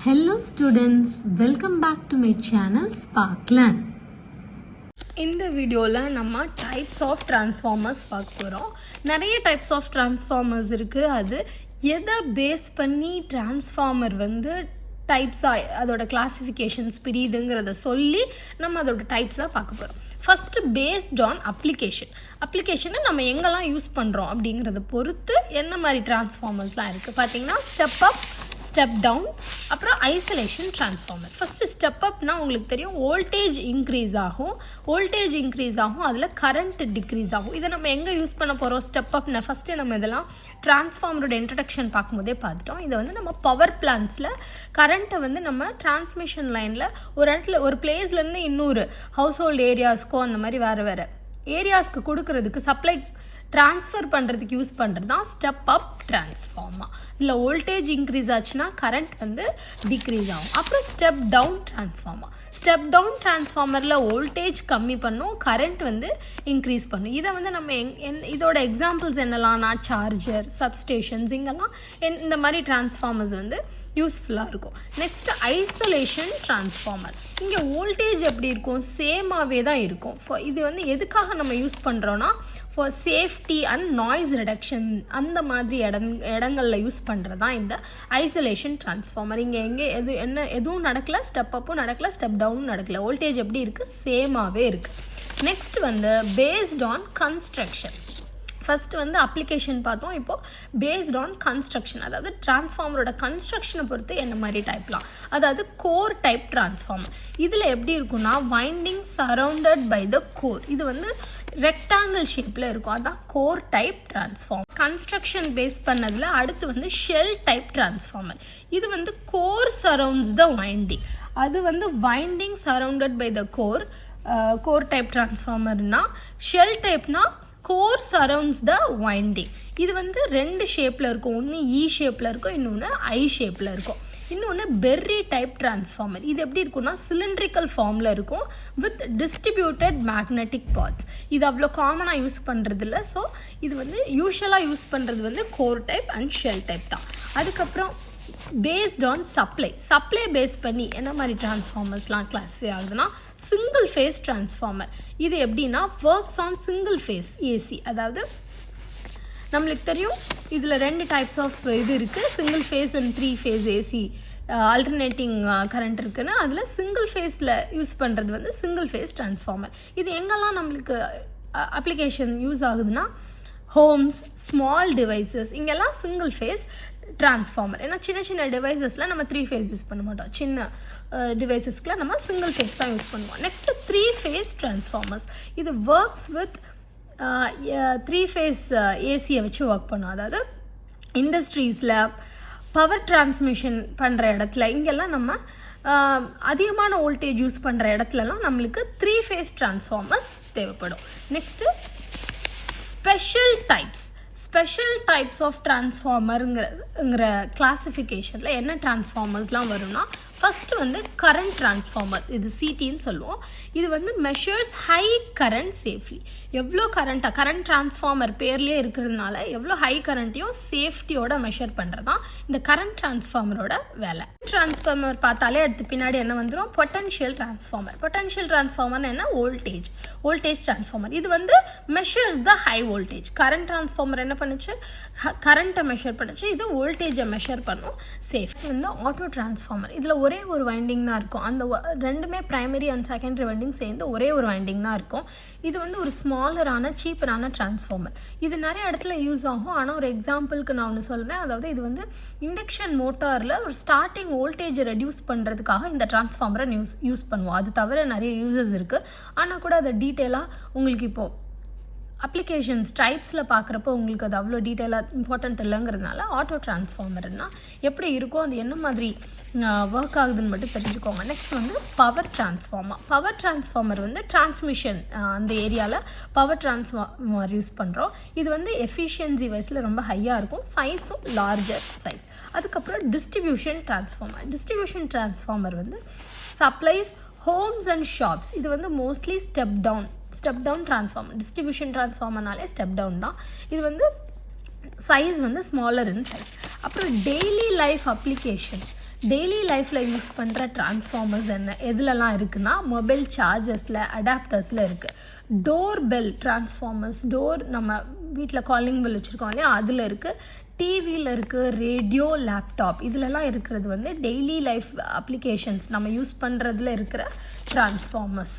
Hello students, welcome back to my channel Sparkland. இந்த வீடியோவில் நம்ம டைப்ஸ் ஆஃப் டிரான்ஸ்ஃபார்மர்ஸ் பார்க்க போகிறோம். நிறைய டைப்ஸ் ஆஃப் டிரான்ஸ்ஃபார்மர்ஸ் இருக்குது. அது எதை பேஸ் பண்ணி டிரான்ஸ்ஃபார்மர் டைப்ஸாக அதோட கிளாசிஃபிகேஷன்ஸ் பிரியுதுங்கிறத சொல்லி நம்ம அதோட டைப்ஸாக பார்க்க போகிறோம். ஃபஸ்ட்டு பேஸ்ட் ஆன் அப்ளிகேஷனை நம்ம எங்கெல்லாம் யூஸ் பண்ணுறோம் அப்படிங்கிறத பொறுத்து என்ன மாதிரி டிரான்ஸ்ஃபார்மர்ஸ்லாம் இருக்குது. பார்த்தீங்கன்னா ஸ்டெப் அப், ஸ்டெப் டவுன், அப்புறம் ஐசோலேஷன் டிரான்ஸ்ஃபார்மர். ஃபஸ்ட்டு ஸ்டெப் அப்னா உங்களுக்கு தெரியும், வோல்டேஜ் இன்க்ரீஸ் ஆகும், அதில் கரண்ட் டிக்ரீஸ் ஆகும். இதை நம்ம எங்கே யூஸ் பண்ண போகிறோம்? ஸ்டெப் அப்னா ஃபஸ்ட்டு நம்ம இதெல்லாம் டிரான்ஸ்ஃபார்மரோட இன்ட்ரடக்ஷன் பார்க்கும்போதே பார்த்துட்டோம். இதை நம்ம பவர் பிளான்ட்ஸில் கரண்ட்டை நம்ம டிரான்ஸ்மிஷன் லைனில் ஒரு இடத்துல ஒரு பிளேஸ்லேருந்து இன்னொரு ஹவுஸ் ஹோல்டு ஏரியாஸ்க்கோ அந்த மாதிரி வேறு ஏரியாஸ்க்கு கொடுக்கறதுக்கு சப்ளை ட்ரான்ஸ்ஃபர் பண்ணுறதுக்கு யூஸ் பண்ணுறது தான் ஸ்டெப் அப் டிரான்ஸ்ஃபார்மர். இல்லை வோல்டேஜ் இன்க்ரீஸ் ஆச்சுன்னா கரண்ட் டிக்ரீஸ் ஆகும். அப்புறம் ஸ்டெப் டவுன் டிரான்ஸ்ஃபார்மரில் வோல்டேஜ் கம்மி பண்ணும், கரண்ட் இன்க்ரீஸ் பண்ணும். இதை நம்ம இதோட எக்ஸாம்பிள்ஸ் என்னெல்லாம்னா சார்ஜர், சப்ஸ்டேஷன்ஸ், இங்கெல்லாம் இந்த மாதிரி டிரான்ஸ்ஃபார்மர்ஸ் யூஸ்ஃபுல்லாக இருக்கும். Next isolation transformer. இங்கே வோல்டேஜ் எப்படி இருக்கும்? சேமாகவே தான் இருக்கும். இது எதுக்காக நம்ம யூஸ் பண்ணுறோன்னா for safety and noise reduction, அந்த மாதிரி இடங்களில் யூஸ் பண்ணுறது தான் இந்த ஐசோலேஷன் டிரான்ஸ்ஃபார்மர். இங்கே எதுவும் நடக்கலை, ஸ்டெப் அப்பும் நடக்கலை, ஸ்டெப் டவுனும் நடக்கலை, வோல்டேஜ் எப்படி இருக்குது? சேமாகவே இருக்குது. Next based on construction. First application பார்த்தோம். இப்போது பேஸ்ட் ஆன் கன்ஸ்ட்ரக்ஷன், அதாவது டிரான்ஸ்ஃபார்மரோட கன்ஸ்ட்ரக்ஷனை பொறுத்து என்ன மாதிரி டைப்லாம், அதாவது கோர் டைப் டிரான்ஸ்ஃபார்மர். இதில் எப்படி இருக்குன்னா winding surrounded by the core. இது ரெக்டாங்கிள் ஷேப்பில் இருக்கும், அதான் core type transformer. Construction base பண்ணதில் அடுத்து ஷெல் டைப் டிரான்ஸ்ஃபார்மர். இது கோர் சரவுண்ட்ஸ் த வைண்டிங். அது winding surrounded by the core type டிரான்ஸ்ஃபார்மர்னா. ஷெல் டைப்னா கோர் சரவுண்ட்ஸ் த வைண்டிங். இது ரெண்டு ஷேப்பில் இருக்கும். ஒன்று இ ஷேப்பில் இருக்கும், இன்னொன்று ஐ ஷேப்பில் இருக்கும். இன்னொன்று பெர்ரி டைப் டிரான்ஸ்ஃபார்மர். இது எப்படி இருக்குன்னா சிலிண்ட்ரிக்கல் ஃபார்மில் இருக்கும் வித் டிஸ்ட்ரிபியூட்டட் மேக்னெட்டிக் பார்ட்ஸ். இது அவ்வளோ காமனாக யூஸ் பண்ணுறது இல்லை. ஸோ இது யூஸ்வலாக யூஸ் பண்ணுறது core type and shell type தான். அதுக்கப்புறம் பேஸ்ட் ஆன் சப்ளை பேஸ் பண்ணி என்ன மாதிரி டிரான்ஸ்ஃபார்மர்ஸ்லாம் கிளாஸிஃபை ஆகுதுன்னா சிங்கிள் ஃபேஸ் டிரான்ஸ்ஃபார்மர். இது எப்படின்னா works on single phase AC. அதாவது நம்மளுக்கு தெரியும் இதில் ரெண்டு டைப்ஸ் ஆஃப் இது இருக்குது, single phase and 3 phase AC alternating current இருக்குன்னு. அதில் சிங்கிள் ஃபேஸில் யூஸ் பண்ணுறது சிங்கிள் ஃபேஸ் டிரான்ஸ்ஃபார்மர். இது எங்கெல்லாம் நம்மளுக்கு அப்ளிகேஷன் யூஸ் ஆகுதுன்னா ஹோம்ஸ், ஸ்மால் டிவைசஸ், இங்கெல்லாம் சிங்கிள் ஃபேஸ் டிரான்ஸ்ஃபார்மர். ஏன்னா சின்ன டிவைசஸில் நம்ம 3 ஃபேஸ் யூஸ் பண்ண மாட்டோம், சின்ன டிவைசஸ்க்குலாம் நம்ம சிங்கிள் ஃபேஸ் தான் யூஸ் பண்ணுவோம். Next 3 phase transformers. இது ஒர்க்ஸ் வித் 3 ஃபேஸ் ஏசியை வச்சு ஒர்க் பண்ணும். அதாவது இண்டஸ்ட்ரீஸில் பவர் டிரான்ஸ்மிஷன் பண்ணுற இடத்துல இங்கெல்லாம் நம்ம அதிகமான வோல்டேஜ் யூஸ் பண்ணுற இடத்துலலாம் நம்மளுக்கு 3 ஃபேஸ் டிரான்ஸ்ஃபார்மர்ஸ் தேவைப்படும். நெக்ஸ்ட்டு ஸ்பெஷல் டைப்ஸ் ஆஃப் டிரான்ஸ்ஃபார்மருங்கிற கிளாசிஃபிகேஷனில் என்ன டிரான்ஸ்ஃபார்மர்ஸ்லாம் வரும்னா ஃபஸ்ட்டு கரண்ட் டிரான்ஸ்ஃபார்மர். இது சிடின்னு சொல்லுவோம். இது மெஷர்ஸ் ஹை கரண்ட் சேஃப்லி. எவ்வளோ கரண்ட் டிரான்ஸ்ஃபார்மர் பேர்லேயே இருக்கிறதுனால எவ்வளோ ஹை கரண்ட்டையும் சேஃப்டியோட மெஷர் பண்ணுறது தான் இந்த கரண்ட் டிரான்ஸ்ஃபார்மரோட வேலை. டிரான்ஸ்ஃபார்மர் பார்த்தாலே அடுத்து பின்னாடி என்ன வந்துடும்? பொட்டன்ஷியல் டிரான்ஸ்ஃபார்மர் என்ன? Voltage transformer. இது measures the high voltage. Current transformer என்ன பண்ணுச்சு? கரண்ட்டை மெஷர் பண்ணுச்சு. இது வோல்டேஜை மெஷர் பண்ணும். Safe auto transformer. இதில் ஒரே ஒரு வைண்டிங் தான் இருக்கும். அந்த ரெண்டுமே பிரைமரி அண்ட் செகண்டரி வைண்டிங் சேர்ந்து ஒரே ஒரு வைண்டிங் தான் இருக்கும். இது ஒரு ஸ்மாலரான சீப்பரான டிரான்ஸ்ஃபார்மர். இது நிறைய இடத்துல யூஸ் ஆகும். ஆனால் ஒரு எக்ஸாம்பிளுக்கு நான் ஒன்று சொல்கிறேன். அதாவது இது இண்டக்ஷன் மோட்டாரில் ஒரு ஸ்டார்டிங் வோல்டேஜை ரெடியூஸ் பண்ணுறதுக்காக இந்த டிரான்ஸ்ஃபார்மரை யூஸ் பண்ணுவோம். அது தவிர நிறைய யூசஸ் இருக்குது. ஆனால் கூட அதை டீட்டெயிலாக உங்களுக்கு இப்போது அப்ளிகேஷன்ஸ் டைப்ஸில் பார்க்குறப்போ உங்களுக்கு அது அவ்வளோ டீட்டெயிலாக இம்பார்ட்டண்ட் இல்லைங்கிறதுனால ஆட்டோ டிரான்ஸ்ஃபார்மர்னால் எப்படி இருக்கும், அது என்ன மாதிரி ஒர்க் ஆகுதுன்னு மட்டும் தெரிஞ்சுக்கோங்க. நெக்ஸ்ட் பவர் டிரான்ஸ்ஃபார்மர் டிரான்ஸ்மிஷன் அந்த ஏரியாவில் பவர் டிரான்ஸ்ஃபார்மர் யூஸ் பண்ணுறோம். இது எஃபிஷியன்சி வைஸில் ரொம்ப ஹையாக இருக்கும், சைஸும் லார்ஜர் சைஸ். அதுக்கப்புறம் distribution transformer supplies homes and shops. இது mostly step down transformer. Distribution டிரான்ஸ்ஃபார்மர்னாலே ஸ்டெப் டவுன் தான். இது சைஸ் ஸ்மாலர் இன் சைஸ். அப்புறம் டெய்லி லைஃப் அப்ளிகேஷன்ஸ். டெய்லி லைஃப்பில் யூஸ் பண்ணுற டிரான்ஸ்ஃபார்மர்ஸ் என்ன எதுலலாம் இருக்குன்னா மொபைல் சார்ஜஸில் அடாப்டர்ஸில் இருக்குது. டோர் பெல் டிரான்ஸ்ஃபார்மர்ஸ், டோர் நம்ம வீட்டில் காலிங் பெல் வச்சுருக்கோம் இல்லையா அதில் இருக்குது. டிவியில் இருக்குது, ரேடியோ, லேப்டாப் இதிலலாம் இருக்கிறது வந்து டெய்லி லைஃப் அப்ளிகேஷன்ஸ் நம்ம யூஸ் பண்ணுறதுல இருக்கிற டிரான்ஸ்ஃபார்மர்ஸ்.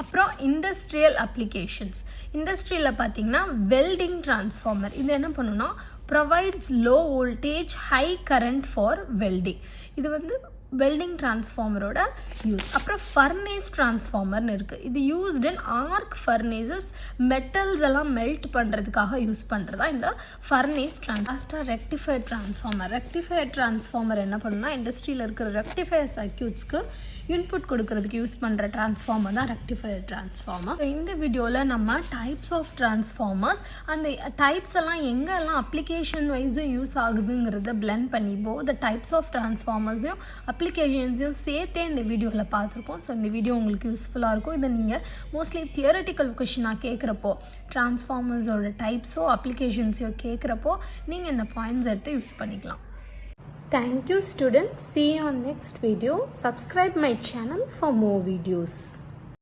அப்புறம் இண்டஸ்ட்ரியல் அப்ளிகேஷன்ஸ். இண்டஸ்ட்ரியில் பார்த்தீங்கன்னா வெல்டிங் டிரான்ஸ்ஃபார்மர் இது என்ன பண்ணுன்னா provides low voltage high current for welding. இது வந்து வெல்டிங் டிரான்ஸ்ஃபார்மரோட யூஸ். அப்புறம் ஃபர்னேஸ் டிரான்ஸ்ஃபார்மர்னு இருக்குது. இது யூஸ்ட் இன் ஆர்க் ஃபர்னேசஸ், மெட்டல்ஸ் எல்லாம் மெல்ட் பண்ணுறதுக்காக யூஸ் பண்ணுறதா இந்த ஃபர்னேஸ் லாஸ்ட்டாக ரெக்டிஃபையர் டிரான்ஸ்ஃபார்மர். ரெக்டிஃபையர் டிரான்ஸ்ஃபார்மர் என்ன பண்ணுன்னா இண்டஸ்ட்ரியில் இருக்கிற ரெக்டிஃபையர் சர்க்யூட்ஸ்க்கு இன்புட் கொடுக்கறதுக்கு யூஸ் பண்ணுற டிரான்ஸ்ஃபார்மர் தான் ரெக்டிஃபையர் டிரான்ஸ்ஃபார்மர். இந்த வீடியோவில் நம்ம டைப்ஸ் ஆஃப் டிரான்ஸ்ஃபார்மர்ஸ், அந்த டைப்ஸ் எல்லாம் எங்கெல்லாம் அப்ளிகேஷன் வைஸும் யூஸ் ஆகுதுங்கிறத பிளெண்ட் பண்ணி இந்த டைப்ஸ் ஆஃப் டிரான்ஸ்ஃபார்மர்ஸையும் அப்ளிகேஷன்ஸையும் சேர்த்தே இந்த வீடியோவில் பார்த்துருக்கோம். ஸோ இந்த வீடியோ உங்களுக்கு யூஸ்ஃபுல்லாக இருக்கும். இதை நீங்கள் மோஸ்ட்லி தியரட்டிக்கல் கொஷினாக கேட்குறப்போ டிரான்ஸ்ஃபார்மர்ஸோட டைப்ஸோ அப்ளிகேஷன்ஸையோ கேட்குறப்போ நீங்கள் இந்த பாயிண்ட்ஸ் எடுத்து யூஸ் பண்ணிக்கலாம். Thank you students. See you on next video. Subscribe my channel for more videos.